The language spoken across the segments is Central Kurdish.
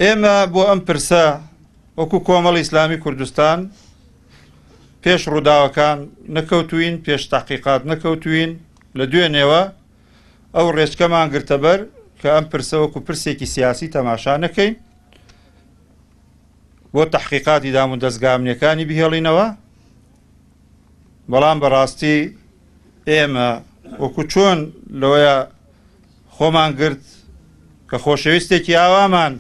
ئێمە بۆ ئەم پرسە وەکو کۆمەڵی ئیسلامی کوردستان پێش ڕووداوەکان نەکەوتوین، پێش تاقیقات نەکەوتوین، لە دوێنێوە ئەو ڕێچکەمان گرتە بەر کە ئەم پرسە وەکو پرسێکی سیاسی تەماشا نەکەین، بۆ تەحقیقاتی دام و دەستگامنیەکانی بهێڵینەوە. بەڵام بەڕاستی ئێمە وەکو چۆن لەوەیە خۆمان گرت کە خۆشەویستێکی ئاوامان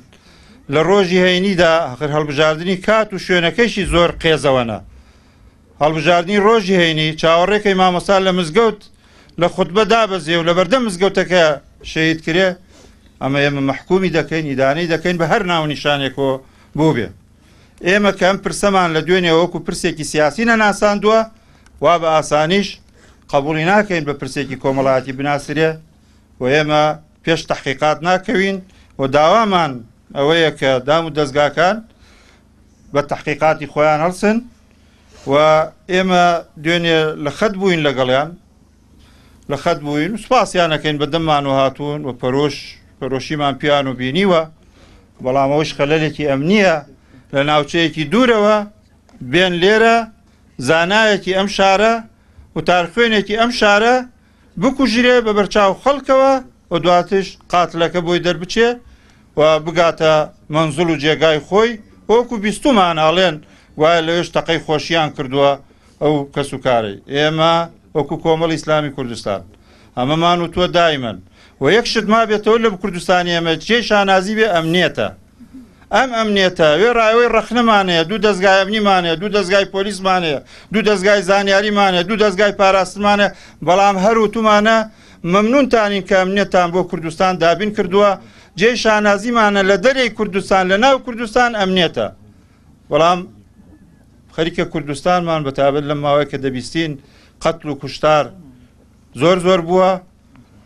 لە ڕۆژی هەینیدا هەڵبژاردننی کات و شوێنەکەیشی زۆر قێزەوەنە. هەڵبژاردننی ڕۆژی هەینی چاوەڕێکەی مامۆستا لە مزگەوت لە خوتبە دابەزێ و لە بەردەم مزگەوتەکە شەهید کرێ، ئەمە ئێمە مەحکومی دەکەین، ئیدانەی دەکەین بە هەر ناونیشانێکەوە بوو بێ. ئێمە کە ئەم پرسەمان لە دوێنێ وەکو پرسێکی سیاسی نەناساندووە، وا بە ئاسانیش قبوڵی ناکەین بە پرسێکی کۆمەڵایەتی بناسرێ و ئێمە پێش تەحقیقات ناکەوین و داوامان ئەوەیە کە دام و دەستگاکان بە تەحقیقاتی خۆیان هەڵسن و ئێمە دوێنێ لە خەت بووین لەگەڵیان، لە خەت بووین و سوپاسیانەکەین بە دەممان و هاتوون و پەرۆشیمان پیان و بینیوە. بەڵام ئەوش خەلەلێکی ئەمنیە لە ناوچەیەکی دوورەوە بێن لێرە زانایەکی ئەم شارە و تارخوێنێکی ئەم شارە بکوژرێ بە بەرچاو خەڵکەوە و دواتش قاتلەکە بۆی دەربچێ و بگاتە مەنزڵ و جێگای خۆی وەکو بیستومان ئاڵێن وایە لەوێش تەقەی خۆشیان کردووە ئەو کەس و کارەی. ئێمە وەکو کۆمەڵی ئیسلامی کوردستان ئەمەمان و تۆ دایمەن و یەک شت ما بێتەوە لە کوردستانی ئێمە جێ شانازی بێ ئەمنیەتە. ئەم ئەمنیەتە وێ ڕایەوەی ڕەخنەمانەیە، دوو دەستگای ئەمنیمانەیە، دوو دەستگای پۆلیسمانەیە، دوو دەستگای زانیاریمانەیە، دوو دەستگای پاراستمانە، بەڵام هەروتومانە مەمنونتانین کە ئەمنیەتان بۆ کوردستان دابین کردووە. جێ شانازیمانە لە دەرەی کوردستان لە ناو کوردستان ئەمنیەتە. بەڵام خەریکە کوردستانمان بەتابەت لەم ماوەیە کە دەبیستین قەتڵ و کوشتار زۆر بووە.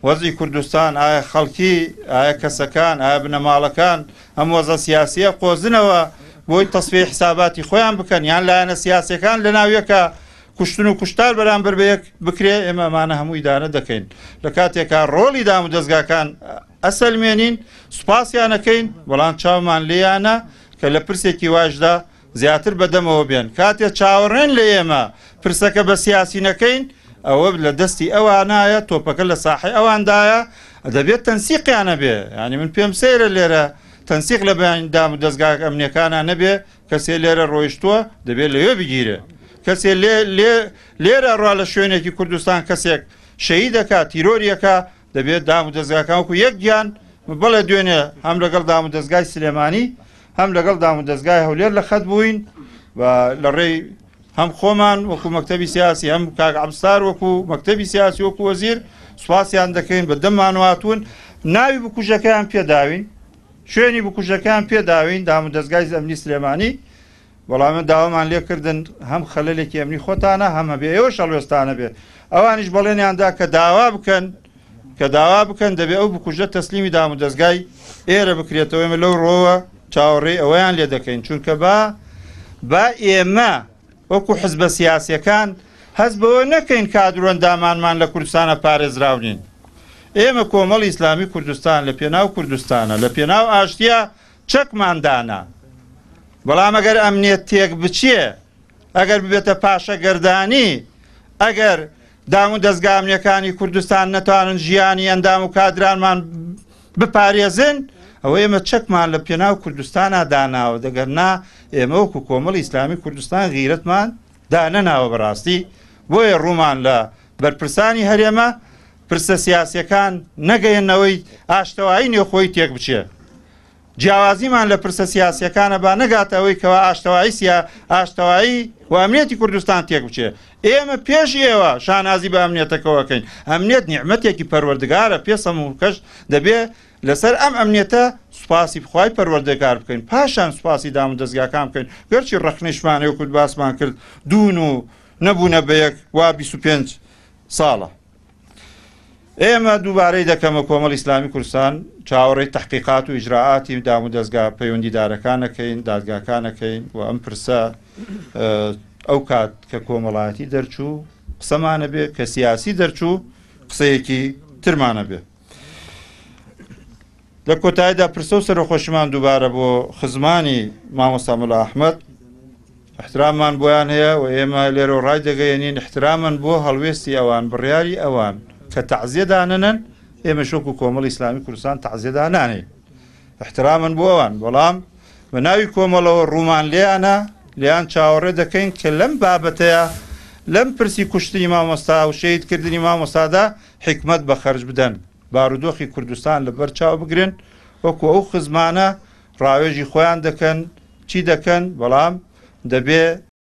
وەزی کوردستان ئایا خەڵکی، ئایا کەسەکان، ئایا بنەماڵەکان ئەم وەزە سیاسیە قۆزنەوە بۆی تەسفیە حساباتی خۆیان بکەن یان لایەنە سیاسەکان لە ناویەکە کوشتن و کوشتار بەرامبەر بە یەک بکرێ. ئێمە ئەمانە هەمووی دانە دەکەین. لە کاتێکا ڕۆڵی دام و دەستگاکان ئەسەلمێنین سوپاسیانەکەین، بەڵام چاومان لێیانە کە لە پرسێکی واشدا زیاتر بەدەمەوە بێن. کاتێک چاوەڕێن لە ئێمە پرسەکە بە سیاسی نەکەین، ئەوە لە دەستی ئەوانایە، تۆپەکە لە ساحی ئەواندایە، دەبێت تەنسیقیانە بێ. ینی من پێم سەیرە لێرە تەنسیق لە بەیان دام و دەستگا ئەمنیەکانە نەبێ. کەسێ لێرە ڕۆیشتووە دەبێت لەوێ بگیرێ. کەسێ لێرە ڕوا لە شوێنێکی کوردستان کەسێک شەهید دەکات، تیرۆریەکە، دەبێت دام و دەستگاکان وەکو یەک گیان بەڵێ دوێنێ هەم لەگەڵ دام و دەستگای سلێمانی هەم لەگەڵ دام و دەستگای هەولێر لە خەت بووین و لە ڕێی هەم خۆمان وەکو مەکتەبی سیاسی، هەم کاک عەبدولستار وەکو مەکتەبی سیاسی وەکو وەزیر سوپاسیان دەکەین، بە دەممان هاتوون. ناوی بکوژەکەیان پێداوین، شوێنی بکوژەکەیان پێداوین، دام و دەستگای ئەمنی سلێمانی. بەڵام داوامان لێکردن هەم خەلەلێکی ئەمنی خۆتانە هەمە بێ ئێوە شەڵوێستانە بێ. ئەوانیش بەڵێنیاندا کە داوا بکەن دەبێت ئەو بکوژە تەسلیمی دام و دەستگای ئێرە بکرێتەوە. ئێمە لەو ڕۆوە چاوەڕێی ئەوەیان لێ دەکەین، چونکە با ئێمە وەکو حزبە سیاسیەکان هەست بەوە نەکەین کادرۆندامانمان لە کوردستانە پارێزراونین. ئێمە کۆمەڵی ئیسلامی کوردستان لە پێناو کوردستانە، لە پێناو ئاشتیا چەکماندانە. بەڵام ئەگەر ئەمنیەت تێک بچێ، ئەگەر ببێتە پاشە گەردانی، ئەگەر دام و دەستگامنیەکانی کوردستان نەتوانن ژیانی ئەندام و کادرانمان بپارێزن، ئەوە ئێمە چەکمان لە پێناو کوردستانە داناوە. دەگەرنا ئێمە وەکو کۆمەڵی ئیسلامی کوردستان غیرەتمان دانەناوە بەڕاستی. بۆیە ڕوومان لە بەرپرسانی هەرێمە پرسە سیاسیەکان نەگەیەنەوەی ئاشتەوایی نێخۆی تێک بچێ. جیاوازیمان لە پرسە سیاسیەکانە با نەگاتەوەی کەوا ئاشتەوایی و ئەمنیەتی کوردستان تێک بچێ. ئێمە پێش ئێوە شانازی بە ئەمنیەتەکەوەکەین. ئەمنیەت نیعمەتێکی پەروەردگارە، پێ هەموو کەس دەبێت لەسەر ئەم ئەمنیەتە سوپاسی بخوای پەروەردگار بکەین، پاشان سوپاسی دام و دەستگاکان بکەین. گەرچی ڕەخنەیشمانەوە کورد باسمان کرد دوون و نەبوونە بە یەک وا 25 ساڵە. ئێمە دووبارەی دەکەمە کۆمەڵی ئیسلامی کوردستان چاوەڕێی تەحقیقات و ئیجراعاتی دام و دەستگا پەیوەندیدارەکانەکەین، دادگاکانەکەین و ئەم پرسە ئەو کات کە کۆمەڵایەتی دەرچوو قسەمانە بێ، کە سیاسی دەرچوو قسەیەکی ترمانە بێ. لە کۆتاییدا پرسە و سەرخۆشمان دووبارە بۆ خزمانی مامۆستا مەلا ئەحمەد احتراممان بۆیان هەیە و ئێمە لێرە ڕای دەگەیەنین احترامان بۆ هەڵوێستی ئەوان بڕیاری ئەوان کە تەعزیەداننن ئێمە شۆک و کۆمەڵی ئیسلامی کوردستان تەعزیەدانانین احترامان بۆ ئەوان بەڵام بە ناوی کۆمەڵەوە ڕوومان لێیان چاوەڕێ دەکەین کە لەم بابەتەیە لەم پرسی کوشتنی مامۆستا و شەیدکردنی مامۆستادا حکمت بە خەرج بدەن بارودۆخی کوردستان لەبەر چاو بگرن وەکو ئەو خزمانە ڕاوێژی خۆیان دەکەن چی دەکەن بەڵام دەبێ